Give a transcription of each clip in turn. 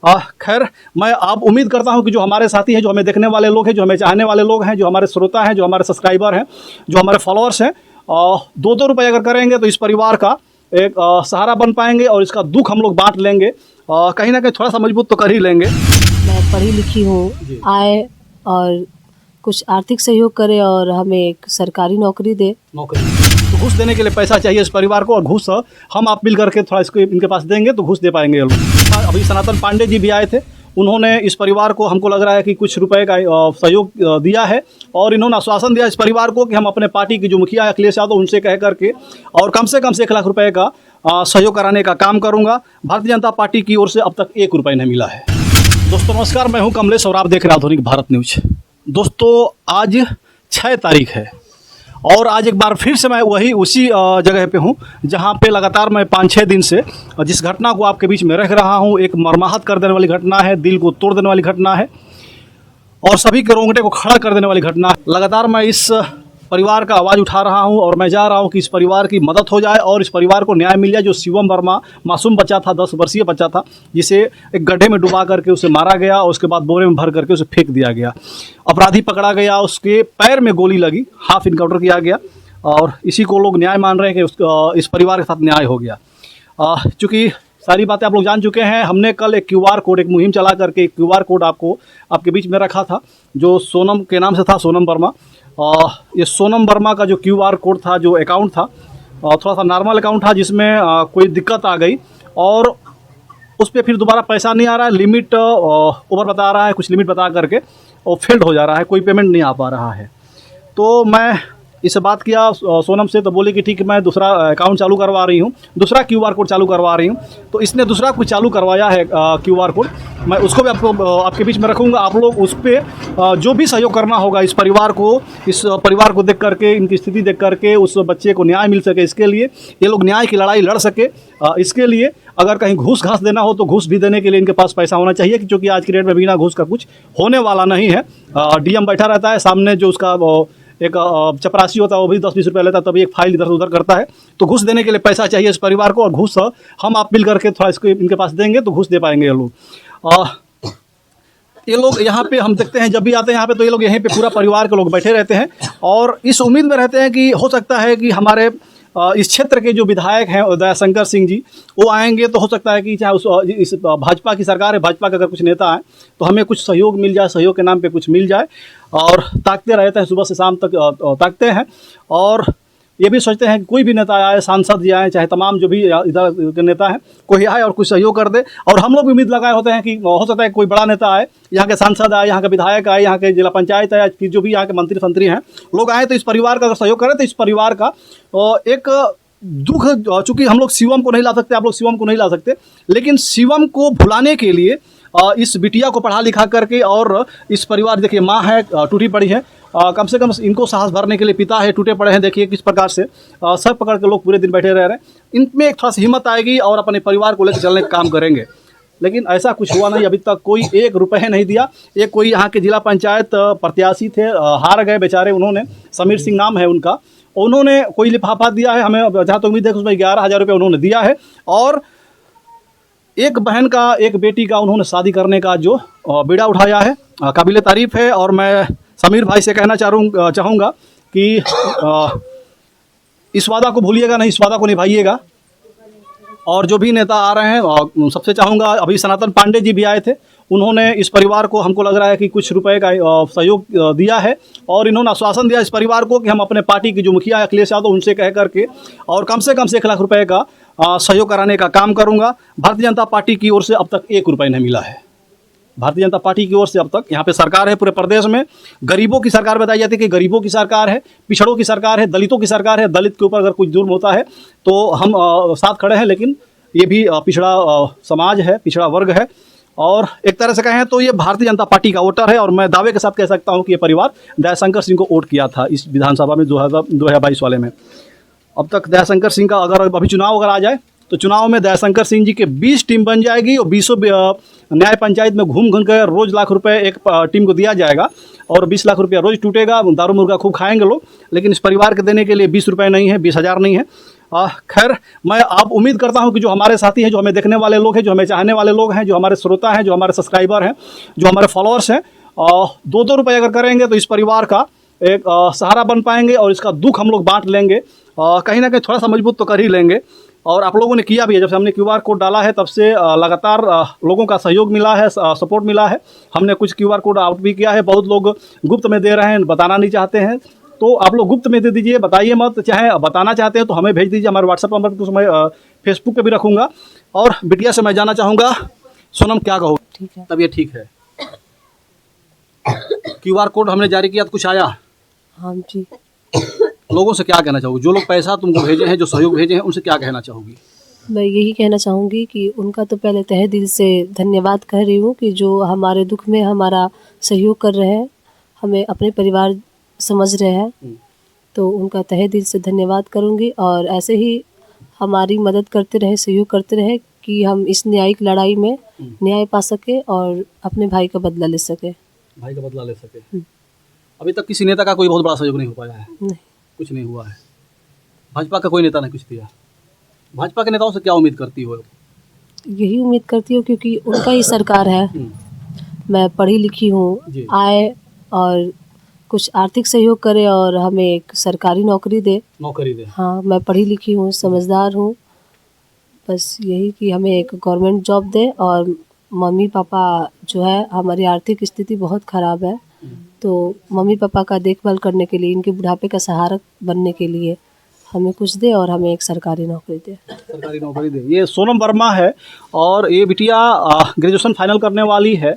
खैर मैं आप उम्मीद करता हूं कि जो हमारे साथी हैं, जो हमें देखने वाले लोग हैं, जो हमें चाहने वाले लोग हैं, जो हमारे श्रोता हैं, जो हमारे सब्सक्राइबर हैं, जो हमारे फॉलोअर्स हैं, 2-2 रुपये अगर करेंगे तो इस परिवार का एक सहारा बन पाएंगे और इसका दुख हम लोग बांट लेंगे, कहीं ना कहीं थोड़ा सा मजबूत तो कर ही लेंगे। मैं पढ़ी लिखी हूँ, आए और कुछ आर्थिक सहयोग करे और हमें एक सरकारी नौकरी दे। तो घूस देने के लिए पैसा चाहिए इस परिवार को, और घूस हम आप मिल करके थोड़ा इसको इनके पास देंगे तो घूस दे पाएंगे ये लोग। अभी सनातन पांडे जी भी आए थे, उन्होंने इस परिवार को, हमको लग रहा है कि कुछ रुपए का सहयोग दिया है, और इन्होंने आश्वासन दिया इस परिवार को कि हम अपने पार्टी की जो मुखिया है अखिलेश यादव, उनसे कह करके और कम से 1 लाख रुपए का सहयोग कराने का काम करूंगा। भारतीय जनता पार्टी की ओर से अब तक 1 रुपये नहीं मिला है। दोस्तों नमस्कार, मैं हूं कमलेश और आप देख रहे हैं आधुनिक भारत न्यूज। दोस्तों आज 6 तारीख है और आज एक बार फिर से मैं उसी जगह पे हूँ जहाँ पे लगातार मैं 5-6 दिन से जिस घटना को आपके बीच में रख रहा हूँ, एक मर्माहत कर देने वाली घटना है, दिल को तोड़ देने वाली घटना है और सभी के रोंगटे को खड़ा कर देने वाली घटना है। लगातार मैं इस परिवार का आवाज़ उठा रहा हूं और मैं जा रहा हूं कि इस परिवार की मदद हो जाए और इस परिवार को न्याय मिल जाए। जो शिवम वर्मा मासूम बच्चा था, 10 वर्षीय बच्चा था, जिसे एक गड्ढे में डुबा करके उसे मारा गया और उसके बाद बोरे में भर करके उसे फेंक दिया गया। अपराधी पकड़ा गया, उसके पैर में गोली लगी, हाफ इनकाउंटर किया गया और इसी को लोग न्याय मान रहे हैं कि इस परिवार के साथ न्याय हो गया। चूँकि सारी बातें आप लोग जान चुके हैं, हमने कल एक QR कोड, एक मुहिम चला करके एक QR कोड आपके बीच में रखा था जो सोनम के नाम से था, सोनम वर्मा। ये सोनम वर्मा का जो QR कोड था, जो अकाउंट था, थोड़ा सा नॉर्मल अकाउंट था जिसमें कोई दिक्कत आ गई और उस पर फिर दोबारा पैसा नहीं आ रहा है, लिमिट ओवर बता रहा है, कुछ लिमिट बता करके और फेल्ड हो जा रहा है, कोई पेमेंट नहीं आ पा रहा है। तो मैं इससे बात किया सोनम से, तो बोली कि ठीक है मैं दूसरा अकाउंट चालू करवा रही हूँ, दूसरा QR कोड चालू करवा रही हूँ। तो इसने दूसरा कुछ चालू करवाया है QR कोड, मैं उसको भी आपके बीच में रखूँगा। आप लोग उस पर जो भी सहयोग करना होगा इस परिवार को देख करके, इनकी स्थिति देख करके उस बच्चे को न्याय मिल सके, इसके लिए ये लोग न्याय की लड़ाई लड़ सके, इसके लिए अगर कहीं घूस घास देना हो तो घूस भी देने के लिए इनके पास पैसा होना चाहिए, क्योंकि आज की डेट में बिना घूस का कुछ होने वाला नहीं है। DM बैठा रहता है सामने, जो उसका एक चपरासी होता है वो भी 10-20 रुपये लेता है, तभी एक फाइल इधर उधर करता है। तो घूस देने के लिए पैसा चाहिए इस परिवार को और घूस हम आप मिल करके थोड़ा इसको इनके पास देंगे तो घूस दे पाएंगे ये लोग। ये लोग यहाँ पे हम देखते हैं, जब भी आते हैं यहाँ पे तो ये लोग यहीं पे पूरा परिवार के लोग बैठे रहते हैं और इस उम्मीद में रहते हैं कि हो सकता है कि हमारे इस क्षेत्र के जो विधायक हैं दयाशंकर सिंह जी, वो आएंगे तो हो सकता है कि चाहे इस भाजपा की सरकार है, भाजपा के अगर कुछ नेता आए तो हमें कुछ सहयोग मिल जाए, सहयोग के नाम पे कुछ मिल जाए। और ताकते रहते हैं, सुबह से शाम तक ताकते हैं और ये भी सोचते हैं कि कोई भी नेता आए, सांसद जी आए, चाहे तमाम जो भी इधर के नेता हैं, कोई आए और कुछ सहयोग कर दे। और हम लोग भी उम्मीद लगाए होते हैं कि हो सकता है कोई बड़ा नेता आए, यहाँ के सांसद आए, यहाँ के विधायक आए, यहाँ के जिला पंचायत आए, फिर जो भी यहाँ के मंत्री हैं लोग आए तो इस परिवार का अगर सहयोग करें तो इस परिवार का एक दुख, चूँकि हम लोग शिवम को नहीं ला सकते, आप लोग शिवम को नहीं ला सकते, लेकिन शिवम को भुलाने के लिए इस बिटिया को पढ़ा लिखा करके, और इस परिवार देखिए माँ है टूटी पड़ी है, कम से कम इनको साहस भरने के लिए पिता है टूटे पड़े हैं। देखिए किस प्रकार से सर पकड़ के लोग पूरे दिन बैठे रह रहे हैं। इनमें एक थोड़ा सी हिम्मत आएगी और अपने परिवार को लेकर चलने का काम करेंगे, लेकिन ऐसा कुछ हुआ नहीं। अभी तक कोई 1 रुपये नहीं दिया। एक कोई यहाँ के जिला पंचायत प्रत्याशी थे, हार गए बेचारे, उन्होंने, समीर सिंह नाम है उनका, उन्होंने कोई लिफाफा दिया है, हमें जहाँ तक उम्मीद है उसमें 11,000 रुपये उन्होंने दिया है। और एक बहन का, एक बेटी का उन्होंने शादी करने का जो बीड़ा उठाया है, काबिल तारीफ़ है। और मैं समीर भाई से कहना चाहूँगा कि इस वादा को भूलिएगा नहीं, इस वादा को निभाइएगा। और जो भी नेता आ रहे हैं, सबसे चाहूँगा, अभी सनातन पांडे जी भी आए थे, उन्होंने इस परिवार को, हमको लग रहा है कि कुछ रुपए का सहयोग दिया है और इन्होंने आश्वासन दिया इस परिवार को कि हम अपने पार्टी की जो मुखिया है अखिलेश यादव, उनसे कह करके और कम से कम 1 लाख रुपए का सहयोग कराने का काम करूंगा। भारतीय जनता पार्टी की ओर से अब तक 1 रुपये नहीं मिला है। भारतीय जनता पार्टी की ओर से अब तक, यहाँ पे सरकार है पूरे प्रदेश में, गरीबों की सरकार बताई जाती है कि गरीबों की सरकार है, पिछड़ों की सरकार है, दलितों की सरकार है। दलित के ऊपर अगर कुछ जुर्म होता है तो हम साथ खड़े हैं, लेकिन ये भी पिछड़ा समाज है, पिछड़ा वर्ग है और एक तरह से कहें तो ये भारतीय जनता पार्टी का वोटर है। और मैं दावे के साथ कह सकता हूँ कि ये परिवार दयाशंकर सिंह को वोट किया था इस विधानसभा में 2022 वाले में। अब तक दयाशंकर सिंह का अगर अभी चुनाव अगर आ जाए तो चुनाव में दयाशंकर सिंह जी के 20 टीम बन जाएगी और 20 न्याय पंचायत में घूम घूम कर रोज़ लाख रुपए एक टीम को दिया जाएगा और 20 लाख रुपया रोज़ टूटेगा। दारू मुर्गा खूब खाएंगे लोग, लेकिन इस परिवार के देने के लिए 20 रुपये नहीं है, 20,000 नहीं है। खैर मैं आप उम्मीद करता हूं कि जो हमारे साथी हैं, जो हमें देखने वाले लोग हैं, जो हमें चाहने वाले लोग हैं, जो हमारे श्रोता हैं, जो हमारे सब्सक्राइबर हैं, जो हमारे फॉलोअर्स हैं, 2-2 रुपये अगर करेंगे तो इस परिवार का एक सहारा बन पाएंगे और इसका दुख हम लोग बांट लेंगे, कहीं ना कहीं थोड़ा सा मजबूत तो कर ही लेंगे। और आप लोगों ने किया भी है, जब से हमने QR कोड डाला है तब से लगातार लोगों का सहयोग मिला है, सपोर्ट मिला है। हमने कुछ QR कोड आउट भी किया है, बहुत लोग गुप्त में दे रहे हैं, बताना नहीं चाहते हैं, तो आप लोग गुप्त में दे दीजिए, बताइए मत। चाहे बताना चाहते हैं तो हमें भेज दीजिए, हमारे व्हाट्सएप नंबर कुछ मैं फेसबुक पे भी रखूँगा। और बिटिया से मैं जानना चाहूँगा, सोनम क्या कहो? ठीक है। तब ये ठीक है। QR कोड हमने जारी किया तो कुछ आया? हाँ जी। लोगों से क्या कहना चाहोगे, जो लोग पैसा तुमको भेजे हैं, जो सहयोग भेजे हैं, उनसे क्या कहना चाहोगी? मैं यही कहना चाहूँगी कि उनका तो पहले तहे दिल से धन्यवाद कह रही हूँ कि जो हमारे दुख में हमारा सहयोग कर रहे हैं, हमें अपने परिवार समझ रहे हैं, तो उनका तहे दिल से धन्यवाद करूँगी। और ऐसे ही हमारी मदद करते रहे, सहयोग करते रहे कि हम इस न्यायिक लड़ाई में न्याय पा सके और अपने भाई का बदला ले सके। भाई का बदला ले सके। अभी तक किसी नेता का कोई बहुत बड़ा सहयोग नहीं हो पाया है? नहीं, कुछ नहीं हुआ है। भाजपा का कोई नेता ने कुछ दिया? भाजपा के नेताओं से क्या उम्मीद करती हो? यही उम्मीद करती हूँ क्योंकि उनका ही सरकार है। मैं पढ़ी लिखी हूँ, जी। आए और कुछ आर्थिक सहयोग करे और हमें एक सरकारी नौकरी दे। नौकरी दे। हाँ, मैं पढ़ी लिखी हूँ, समझदार हूँ, बस यही कि हमें एक गवर्नमेंट जॉब दे। और मम्मी पापा जो है, हमारी आर्थिक स्थिति बहुत ख़राब है, तो मम्मी पापा का देखभाल करने के लिए, इनके बुढ़ापे का सहारा बनने के लिए हमें कुछ दे और हमें एक सरकारी नौकरी दे। सरकारी नौकरी दे। ये सोनम वर्मा है और ये बिटिया ग्रेजुएशन फाइनल करने वाली है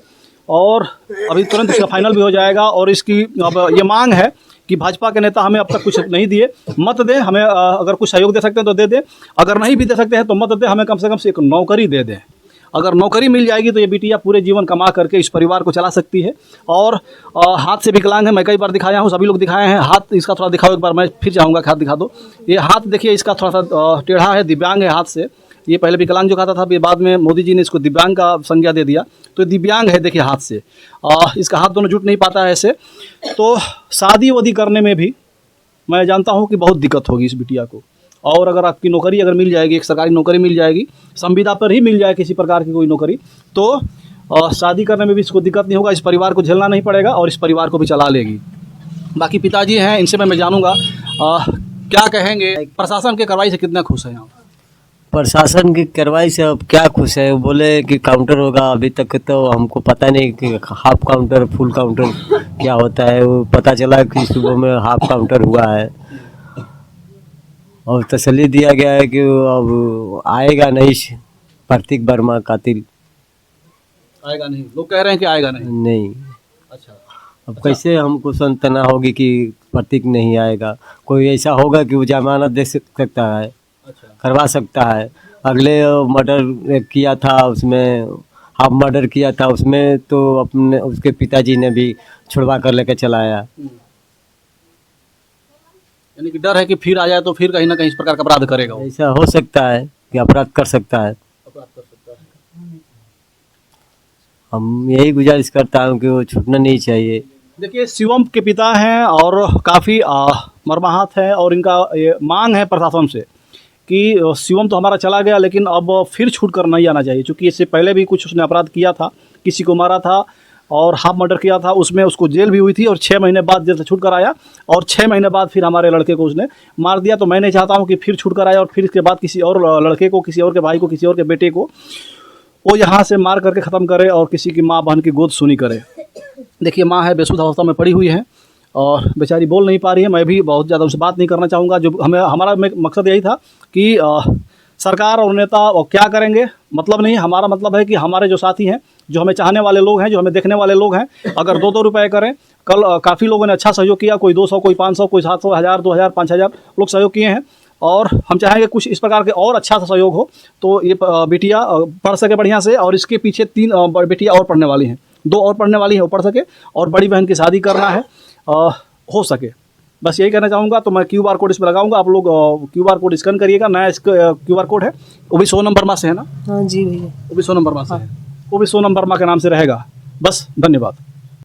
और अभी तुरंत इसका फाइनल भी हो जाएगा। और इसकी अब ये मांग है कि भाजपा के नेता हमें अब तक कुछ नहीं दिए, मत दें हमें। अगर कुछ सहयोग दे सकते हैं तो दे दें, अगर नहीं भी दे सकते हैं तो मत दें, हमें कम से कम एक नौकरी दे दें। अगर नौकरी मिल जाएगी तो ये बिटिया पूरे जीवन कमा करके इस परिवार को चला सकती है। और हाथ से विकलांग है, मैं कई बार दिखाया हूँ, सभी लोग दिखाए हैं। हाथ इसका थोड़ा दिखाओ एक बार, मैं फिर चाहूँगा कि हाथ दिखा दो। ये हाथ देखिए, इसका थोड़ा सा टेढ़ा है, दिव्यांग है हाथ से। ये पहले विकलांग जो कहता था, ये बाद में मोदी जी ने इसको दिव्यांग का संज्ञा दे दिया, तो दिव्यांग है देखिए हाथ से। इसका हाथ दोनों जुट नहीं पाता है ऐसे। तो शादी वादी करने में भी मैं जानता हूँ कि बहुत दिक्कत होगी इस बिटिया को। और अगर आपकी नौकरी अगर मिल जाएगी, एक सरकारी नौकरी मिल जाएगी, संविदा पर ही मिल जाए किसी प्रकार की कोई नौकरी, तो शादी करने में भी इसको दिक्कत नहीं होगा, इस परिवार को झेलना नहीं पड़ेगा और इस परिवार को भी चला लेगी। बाकी पिताजी हैं, इनसे मैं जानूँगा क्या कहेंगे। प्रशासन के कार्रवाई से कितना खुश हैं आप? प्रशासन की कार्रवाई से अब क्या खुश है? वो बोले कि काउंटर होगा, अभी तक तो हमको पता नहीं कि हाफ काउंटर फुल काउंटर क्या होता है। वो पता चला कि सुबह में हाफ काउंटर हुआ है और तसल्ली दिया गया है कि अब आएगा नहीं प्रतीक वर्मा कातिल। आएगा नहीं, लोग कह रहे हैं कि आएगा नहीं। नहीं, अच्छा, अब कैसे हमको संतना होगी कि प्रतीक नहीं आएगा? कोई ऐसा होगा कि वो जमानत दे सकता है, अच्छा, करवा सकता है। अगले मर्डर किया था, उसमें हाफ मर्डर किया था, उसमें तो अपने उसके पिताजी ने भी छुड़वा कर लेकर चलाया। यानी कि डर है कि फिर आ जाए तो फिर कहीं ना कहीं इस प्रकार का अपराध करेगा वो। ऐसा हो सकता है कि अपराध कर सकता है। अपराध कर सकता है। हम यही गुजारिश करता हूँ कि वो छूटना नहीं चाहिए। देखिए, शिवम के पिता हैं और काफ़ी मर्माहत है और इनका ये मांग है प्रशासन से कि शिवम तो हमारा चला गया, लेकिन अब फिर छूट कर नहीं आना चाहिए, क्योंकि इससे पहले भी कुछ उसने अपराध किया था, किसी को मारा था और हाफ मर्डर किया था, उसमें उसको जेल भी हुई थी और 6 महीने बाद जेल से छूट कर आया और 6 महीने बाद फिर हमारे लड़के को उसने मार दिया। तो मैं नहीं चाहता हूँ कि फिर छूट कर आए और फिर इसके बाद किसी और लड़के को, किसी और के भाई को, किसी और के बेटे को वो यहाँ से मार करके ख़त्म करे और किसी की माँ बहन की गोद सुनी करे। देखिए, माँ है, बेसुध अवस्था में पड़ी हुई है और बेचारी बोल नहीं पा रही है। मैं भी बहुत ज़्यादा उनसे बात नहीं करना चाहूँगा। जो हमारा मकसद यही था कि सरकार और नेता और क्या करेंगे मतलब नहीं, हमारा मतलब है कि हमारे जो साथी हैं, जो हमें चाहने वाले लोग हैं, जो हमें देखने वाले लोग हैं, अगर 2-2 रुपये करें। कल काफ़ी लोगों ने अच्छा सहयोग किया, कोई 200, कोई 500, कोई 700, 1000, 2000, 5000 लोग सहयोग किए हैं और हम चाहेंगे कुछ इस प्रकार के और अच्छा सा सहयोग हो तो ये बेटियाँ पढ़ सके बढ़िया से। और इसके पीछे 3 बेटियाँ और पढ़ने वाली हैं, 2 और पढ़ने वाली हैं, वो पढ़ सके और बड़ी बहन की शादी करना है हो सके, बस यही कहना चाहूँगा। तो मैं QR कोड इस पर लगाऊंगा, आप लोग QR कोड स्कैन करिएगा। नया QR कोड है, वो भी सोनम वर्मा से है ना? हाँ जी भैया, वो भी सोनम वर्मा से है, वो भी सोनम वर्मा के नाम से रहेगा। बस, धन्यवाद।